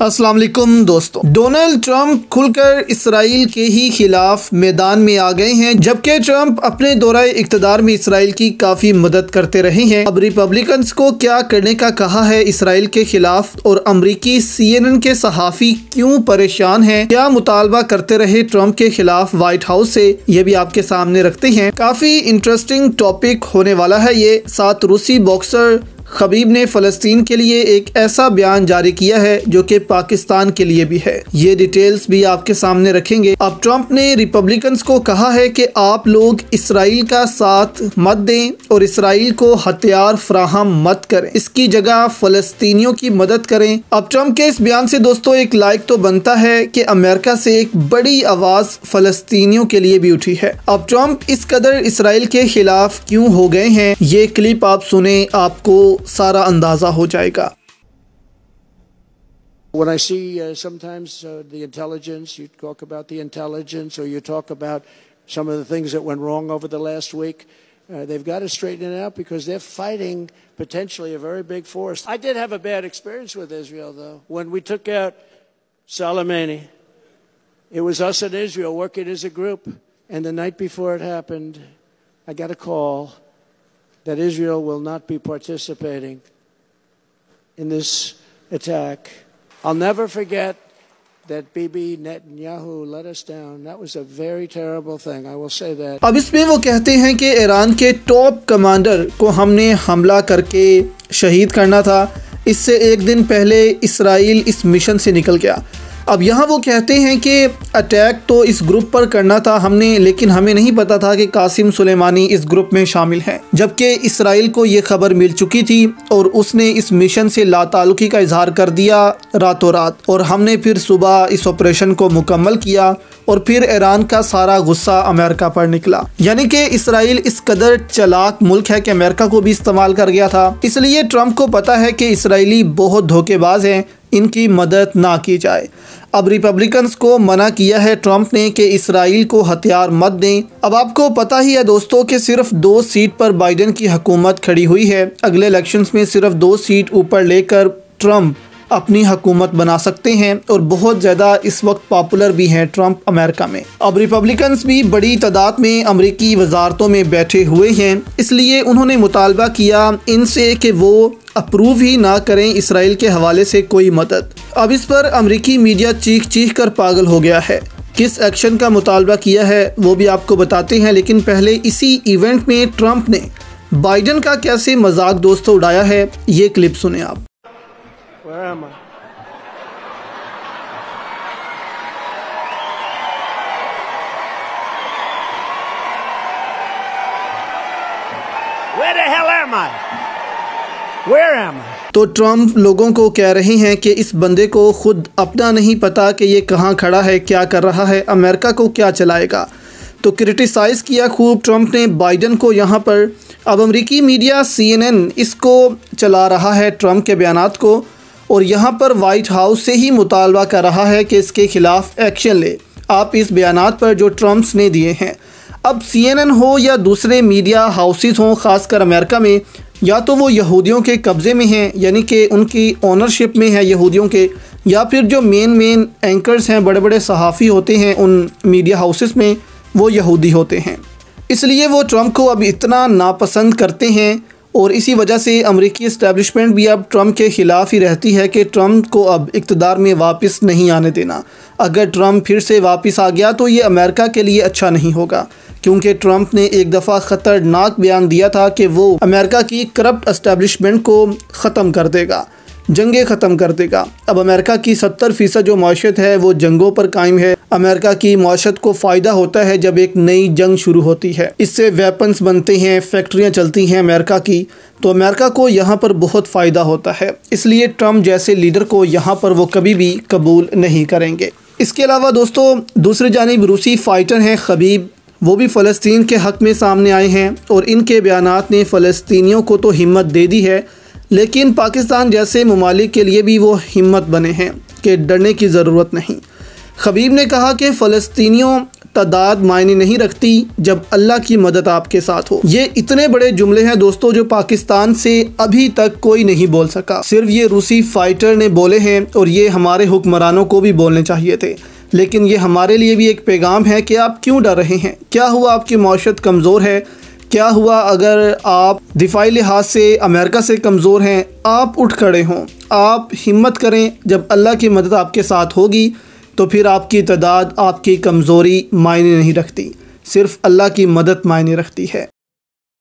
अस्सलाम वालेकुम दोस्तों, डोनाल्ड ट्रंप खुलकर इसराइल के ही खिलाफ मैदान में आ गए हैं। जबकि ट्रंप अपने दौरे इक़्तिदार में इसराइल की काफ़ी मदद करते रहे हैं। अब रिपब्लिकन्स को क्या करने का कहा है इसराइल के खिलाफ, और अमरीकी CNN के सहाफ़ी क्यों परेशान हैं, क्या मुतालबा करते रहे ट्रंप के खिलाफ व्हाइट हाउस से, ये भी आपके सामने रखते हैं। काफ़ी इंटरेस्टिंग टॉपिक होने वाला है ये। साथ रूसी बॉक्सर खबीब ने फ़लस्तीन के लिए एक ऐसा बयान जारी किया है जो कि पाकिस्तान के लिए भी है। ये डिटेल्स भी आपके सामने रखेंगे। अब ट्रंप ने रिपब्लिकन्स को कहा है कि आप लोग इसराइल का साथ मत दें और इसराइल को हथियार फराहम मत करें, इसकी जगह फ़लस्तीनियों की मदद करें। अब ट्रंप के इस बयान से दोस्तों एक लाइक तो बनता है कि अमेरिका से एक बड़ी आवाज़ फ़लस्तीनियों के लिए भी उठी है। अब ट्रंप इस कदर इसराइल के खिलाफ क्यों हो गए हैं, ये क्लिप आप सुने, आपको सारा अंदाजा हो जाएगा। When I see sometimes the intelligence, you talk about the intelligence, or you talk about some of the things that went wrong over the last week, they've got to straighten it out because they're fighting potentially a very big force. I did have a bad experience with Israel, though. When we took out Soleimani, it was us and Israel working as a group, and the night before it happened, I got a call that Israel will not be participating in this attack. I'll never forget that Bibi Netanyahu let us down. That was a very terrible thing. I will say that. अब इसमें वो कहते हैं कि Iran के top commander को हमने हमला करके शहीद करना था। इससे एक दिन पहले इसराइल इस मिशन से निकल गया। अब यहाँ वो कहते हैं कि अटैक तो इस ग्रुप पर करना था हमने, लेकिन हमें नहीं पता था कि कासिम सुलेमानी इस ग्रुप में शामिल है। जबकि इसराइल को ये खबर मिल चुकी थी और उसने इस मिशन से लाताल्लुकी का इजहार कर दिया रातों रात, और हमने फिर सुबह इस ऑपरेशन को मुकम्मल किया और फिर ईरान का सारा गुस्सा अमेरिका पर निकला। यानी कि इसराइल इस कदर चालाक मुल्क है कि अमेरिका को भी इस्तेमाल कर गया था। इसलिए ट्रंप को पता है कि इसराइली बहुत धोखेबाज हैं, इनकी मदद ना की जाए। अब रिपब्लिकन्स को मना किया है ट्रंप ने कि इसराइल को हथियार मत दें। अब आपको पता ही है दोस्तों कि सिर्फ 2 सीट पर बाइडेन की हुकूमत खड़ी हुई है। अगले इलेक्शंस में सिर्फ 2 सीट ऊपर लेकर ट्रंप अपनी हुकूमत बना सकते हैं, और बहुत ज़्यादा इस वक्त पॉपुलर भी हैं ट्रंप अमेरिका में। अब रिपब्लिकन्स भी बड़ी तादाद में अमेरिकी वजारतों में बैठे हुए हैं, इसलिए उन्होंने मुतालबा किया इनसे कि वो अप्रूव ही ना करें इसराइल के हवाले से कोई मदद। अब इस पर अमेरिकी मीडिया चीख चीख कर पागल हो गया है। किस एक्शन का मुतालबा किया है वो भी आपको बताते हैं, लेकिन पहले इसी इवेंट में ट्रंप ने बाइडेन का कैसे मजाक दोस्तों उड़ाया है, ये क्लिप सुने आप। Where am I? Where the hell am I? Where am I? तो ट्रंप लोगों को कह रहे हैं कि इस बंदे को खुद अपना नहीं पता कि ये कहाँ खड़ा है, क्या कर रहा है, अमेरिका को क्या चलाएगा। तो क्रिटिसाइज़ किया खूब ट्रंप ने बाइडेन को यहाँ पर। अब अमेरिकी मीडिया CNN इसको चला रहा है ट्रंप के बयानात को, और यहाँ पर वाइट हाउस से ही मुतालबा कर रहा है कि इसके खिलाफ एक्शन ले आप इस बयानात पर जो ट्रंप्स ने दिए हैं। अब CNN हो या दूसरे मीडिया हाउसेस हों, ख़ासकर अमेरिका में, या तो वो यहूदियों के कब्ज़े में हैं, यानी कि उनकी ओनरशिप में है यहूदियों के, या फिर जो मेन एंकर्स हैं, बड़े बड़े सहाफ़ी होते हैं उन मीडिया हाउसेस में, वो यहूदी होते हैं। इसलिए वो ट्रंप को अब इतना नापसंद करते हैं, और इसी वजह से अमेरिकी इस्टेब्लिशमेंट भी अब ट्रंप के ख़िलाफ़ ही रहती है कि ट्रंप को अब इक़्तिदार में वापस नहीं आने देना। अगर ट्रंप फिर से वापस आ गया तो ये अमेरिका के लिए अच्छा नहीं होगा, क्योंकि ट्रंप ने एक दफ़ा ख़तरनाक बयान दिया था कि वो अमेरिका की करप्ट इस्टेब्लिशमेंट को ख़त्म कर देगा, जंगें ख़त्म कर देगा। अब अमेरिका की 70% जो मईशत है वो जंगों पर कायम है। अमेरिका की मईशत को फ़ायदा होता है जब एक नई जंग शुरू होती है, इससे वेपन्स बनते हैं, फैक्ट्रियाँ चलती हैं अमेरिका की, तो अमेरिका को यहाँ पर बहुत फ़ायदा होता है। इसलिए ट्रंप जैसे लीडर को यहाँ पर वो कभी भी कबूल नहीं करेंगे। इसके अलावा दोस्तों दूसरी जानिब रूसी फ़ाइटर हैं खबीब, वो भी फ़लस्तीन के हक़ में सामने आए हैं, और इनके बयानात ने फ़लस्तीनियों को तो हिम्मत दे दी है, लेकिन पाकिस्तान जैसे ममालिक के लिए भी वो हिम्मत बने हैं कि डरने की ज़रूरत नहीं। खबीब ने कहा कि फ़लस्तीनियों तादाद मायने नहीं रखती जब अल्लाह की मदद आपके साथ हो। ये इतने बड़े जुमले हैं दोस्तों जो पाकिस्तान से अभी तक कोई नहीं बोल सका। सिर्फ ये रूसी फाइटर ने बोले हैं और ये हमारे हुक्मरानों को भी बोलने चाहिए थे। लेकिन ये हमारे लिए भी एक पैगाम है कि आप क्यों डर रहे हैं। क्या हुआ आपकी मौशत कमज़ोर है? क्या हुआ अगर आप दिफाई लिहाज से अमेरिका से कमज़ोर हैं? आप उठ खड़े हों, आप हिम्मत करें। जब अल्लाह की मदद आपके साथ होगी तो फिर आपकी तादाद, आपकी कमज़ोरी मायने नहीं रखती, सिर्फ अल्लाह की मदद मायने रखती है।